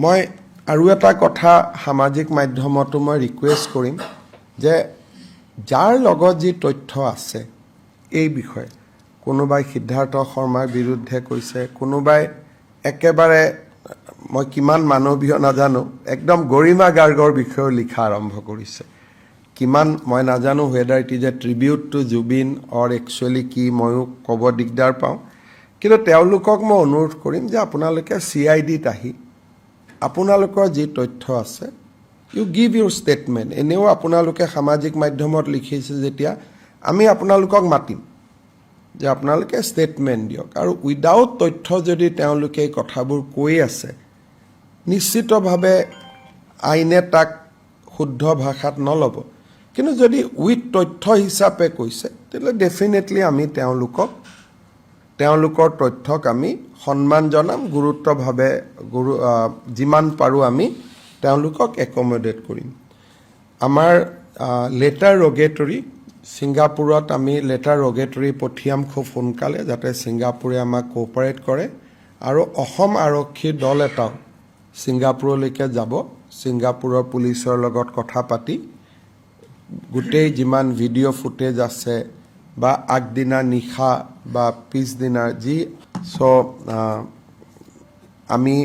মই আৰু এটা কথা সামাজিক মাধ্যমতো মই ৰিকুৱেষ্ট কৰিম যে যাৰ লগত যি তথ্য আছে এই বিষয়ে কোনোবাই সিদ্ধাৰ্থ শৰ্মাৰ বিৰুদ্ধে কৈছে কোনোবাই একেবাৰে মই কিমান মানৱীয় নাজানো একদম গৰিমা গাৰ্গৰ বিষয়ে লিখা আৰম্ভ কৰিছে কিমান মই নাজানো whether it is a tribute to Zubeen or actually কি ময়ো ক'ব দিগদাৰ পাওঁ কিন্তু তেওঁলোকক মই অনুৰোধ কৰিম যে আপোনালোকে CIDত আহি আপোনালোকৰ যি তথ্য আছে ইউ গিভ ইউৰ ষ্টেটমেণ্ট এনেও আপোনালোকে সামাজিক মাধ্যমত লিখিছে যেতিয়া আমি আপোনালোকক মাতিম যে আপোনালোকে ষ্টেটমেণ্ট দিয়ক আৰু উইদাউট তথ্য যদি তেওঁলোকে এই কথাবোৰ কৈ আছে নিশ্চিতভাৱে আইনে তাক শুদ্ধ ভাষাত নল'ব কিন্তু যদি উইথ তথ্য হিচাপে কৈছে তেতিয়াহ'লে ডেফিনেটলি আমি তেওঁলোকৰ তথ্যক আমি সন্মান জনাম গুৰুত্বভাৱে যিমান পাৰোঁ আমি তেওঁলোকক একমডেট কৰিম আমাৰ লেটাৰ ৰগেটৰী ছিংগাপুৰত আমি লেটাৰ ৰগেটৰী পঠিয়াম খুব সোনকালে যাতে ছিংগাপুৰে আমাক কোঅপাৰেট কৰে আৰু অসম আৰক্ষীৰ দল এটাও ছিংগাপুৰলৈকে যাব ছিংগাপুৰৰ পুলিচৰ লগত কথা পাতি গোটেই যিমান ভিডিঅ' ফুটেজ আছে বা আগদিনা নিশা বা পিছদিনাৰ যি আমি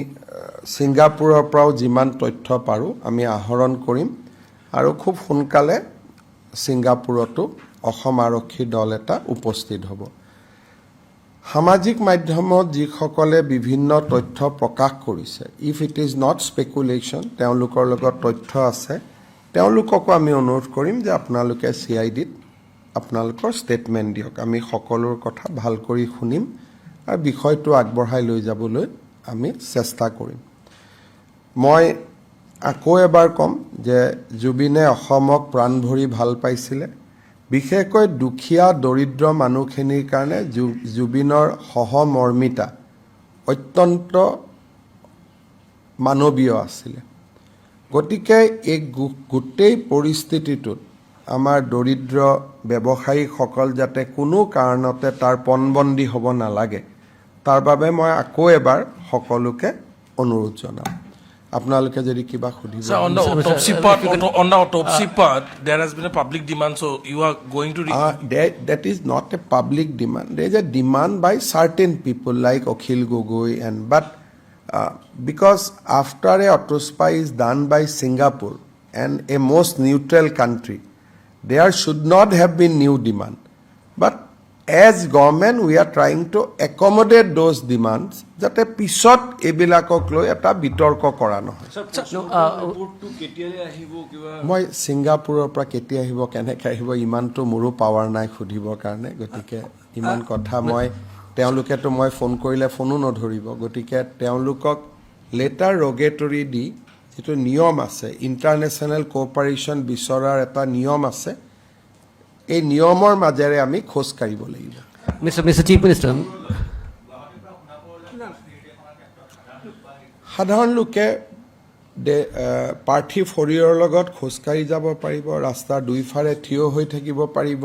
ছিংগাপুৰৰ পৰাও যিমান তথ্য পাৰোঁ আমি আহৰণ কৰিম আৰু খুব সোনকালে ছিংগাপুৰতো অসম আৰক্ষীৰ দল এটা উপস্থিত হ'ব সামাজিক মাধ্যমত যিসকলে বিভিন্ন তথ্য প্ৰকাশ কৰিছে ইফ ইট ইজ নট স্পেকুলেশ্যন তেওঁলোকৰ লগত তথ্য আছে তেওঁলোককো আমি অনুৰোধ কৰিম যে আপোনালোকে CIDত আপোনালোকৰ ষ্টেটমেণ্ট দিয়ক আমি সকলোৰ কথা ভাল কৰি শুনিম আৰু বিষয়টো আগবঢ়াই লৈ যাবলৈ আমি চেষ্টা কৰিম মই আকৌ এবাৰ ক'ম যে জুবিনে অসমক প্ৰাণ ভৰি ভাল পাইছিলে বিশেষকৈ দুখীয়া দৰিদ্ৰ মানুহখিনিৰ কাৰণে জুবিনৰ সহমৰ্মিতা অত্যন্ত মানৱীয় আছিলে গতিকে এই গোটেই পৰিস্থিতিটোত আমাৰ দৰিদ্ৰ ব্যৱসায়ীসকল যাতে কোনো কাৰণতে তাৰ পণবন্দী হ'ব নালাগে তাৰ বাবে মই আকৌ এবাৰ সকলোকে অনুৰোধ জনাম আপোনালোকে যদি কিবা সুধিব on the autopsy part there has been a public demand so you are going to that is not a public demand there is a demand by certain people like Akhil Gogoi and but because after a autopsy is done by Singapore and a most neutral country there should not have been new demand but as government we are trying to accommodate those demands যাতে পিছত এবিলাকক লৈ এটা বিতৰ্ক কৰা নহয় মই ছিংগাপুৰৰ পৰা কেতিয়া আহিব কেনেকৈ আহিব ইমানটো মোৰো পাৱাৰ নাই সুধিবৰ কাৰণে গতিকে ইমান কথা মই তেওঁলোকেতো মই ফোন কৰিলে ফোনো নধৰিব গতিকে তেওঁলোকক লেটাৰ ৰগেটৰী দি যিটো নিয়ম আছে ইণ্টাৰনেশ্যনেল কোঅপাৰেশ্যন বিচৰাৰ এটা নিয়ম আছে এই নিয়মৰ মাজেৰে আমি খোজ কাঢ়িব লাগিব Mr. Chief Minister সাধাৰণ লোকে পাৰ্থিৱ শৰীৰৰ লগত খোজকাঢ়ি যাব পাৰিব ৰাস্তাৰ দুইফালে থিয় হৈ থাকিব পাৰিব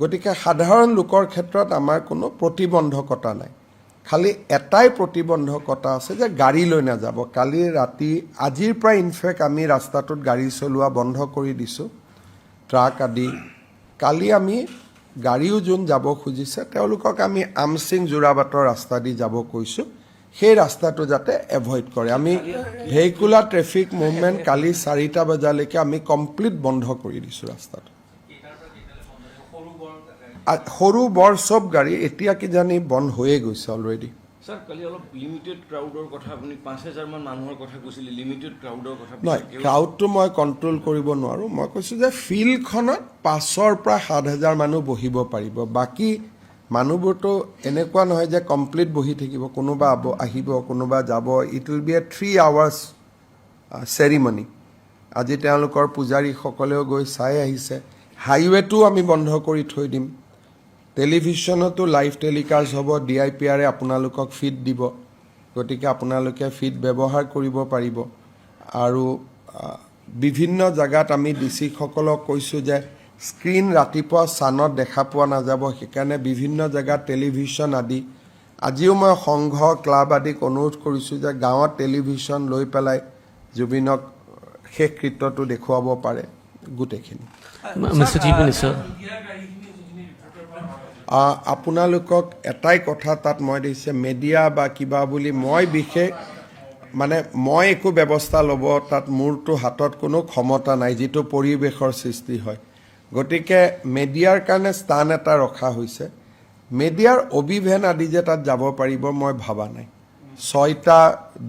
গতিকে সাধাৰণ লোকৰ ক্ষেত্ৰত আমাৰ কোনো প্ৰতিবন্ধকতা নাই খালি এটাই প্ৰতিবন্ধকতা আছে যে গাড়ী লৈ নাযাব কালি ৰাতি আজিৰ পৰা ইনফেক্ট আমি ৰাস্তাটোত গাড়ী চলোৱা বন্ধ কৰি দিছোঁ ট্ৰাক আদি কালি আমি গাড়ীও যোন যাব খুজিছে তেওঁলোকক আমি আমচিং যোৰাবাটৰ ৰাস্তা দি যাব কৈছোঁ সেই ৰাস্তাটো যাতে এভইড কৰে আমি ভেহিকুলাৰ ট্ৰেফিক মুভমেণ্ট কালি 4টা বজালৈকে আমি কমপ্লিট বন্ধ কৰি দিছোঁ ৰাস্তাটো সৰু বৰ চব গাড়ী এতিয়া কিজানি বন্ধ হৈয়ে গৈছে অলৰেডি স্যাৰ কালি অলপ লিমিটেড ক্ৰাউডৰ কথা আপুনি 5000 মান মানুহৰ কথা কৈছিল লিমিটেড ক্ৰাউডৰ কথা নহয় ক্ৰাউডটো মই কণ্ট্ৰল কৰিব নোৱাৰোঁ মই কৈছোঁ যে ফিল্ডখনত 500 পৰা 7000 মানুহ বহিব পাৰিব বাকী মানুহবোৰতো এনেকুৱা নহয় যে কমপ্লিট বহি থাকিব কোনোবা আহিব কোনোবা যাব it will B A 3 hours ceremony আজি তেওঁলোকৰ পূজাৰীসকলেও গৈ চাই আহিছে হাইৱেটো আমি বন্ধ কৰি থৈ দিম টেলিভিশ্যনতো লাইভ টেলিকাষ্ট হ'ব DIPR আপোনালোকক ফিড দিব গতিকে আপোনালোকে ফিড ব্যৱহাৰ কৰিব পাৰিব আৰু বিভিন্ন জায়গাত আমি ডিচিসকলক কৈছোঁ যে স্ক্ৰীন ৰাতিপুৱা চানত দেখা পোৱা নাযাব সেইকাৰণে বিভিন্ন জায়গাত টেলিভিশ্যন আদি আজিও মই সংঘ ক্লাব আদিক অনুৰোধ কৰিছোঁ যে গাঁৱত টেলিভিশ্যন লৈ পেলাই জুবিনক শেষ কৃত্যটো দেখুৱাব পাৰে গোটেইখিনি Mr. Chief Minister. আপোনালোকক এটাই কথা তাত মই দিছে মিডিয়া বা কিবা বুলি মই বিশেষ মানে মই একো ব্যৱস্থা ল'ব তাত মোৰতো হাতত কোনো ক্ষমতা নাই যিটো পৰিৱেশৰ সৃষ্টি হয় গতিকে মিডিয়াৰ কাৰণে স্থান এটা ৰখা হৈছে মিডিয়াৰ অভিভেন আদি যে তাত যাব পাৰিব মই ভাবা নাই 6টা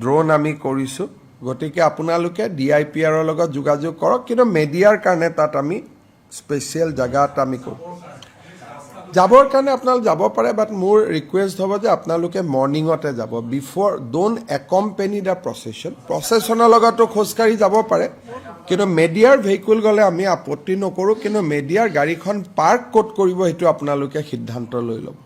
ড্ৰোন আমি কৰিছোঁ গতিকে আপোনালোকে DIPRৰ লগত যোগাযোগ কৰক কিন্তু মিডিয়াৰ কাৰণে তাত আমি স্পেচিয়েল জাগা এটা আমি কৰোঁ যাবৰ কাৰণে আপোনালোক যাব পাৰে বাট মোৰ ৰিকুৱেষ্ট হ'ব যে আপোনালোকে মৰ্ণিঙতে যাব বিফৰ ডোন্ট একম্পেনি দ্য প্ৰচেছনৰ লগতো খোজকাঢ়ি যাব পাৰে কিন্তু মিডিয়াৰ ভেহিকুল গ'লে আমি আপত্তি নকৰোঁ কিন্তু মিডিয়াৰ গাড়ীখন পাৰ্ক ক'ত কৰিব সেইটো আপোনালোকে সিদ্ধান্ত লৈ ল'ব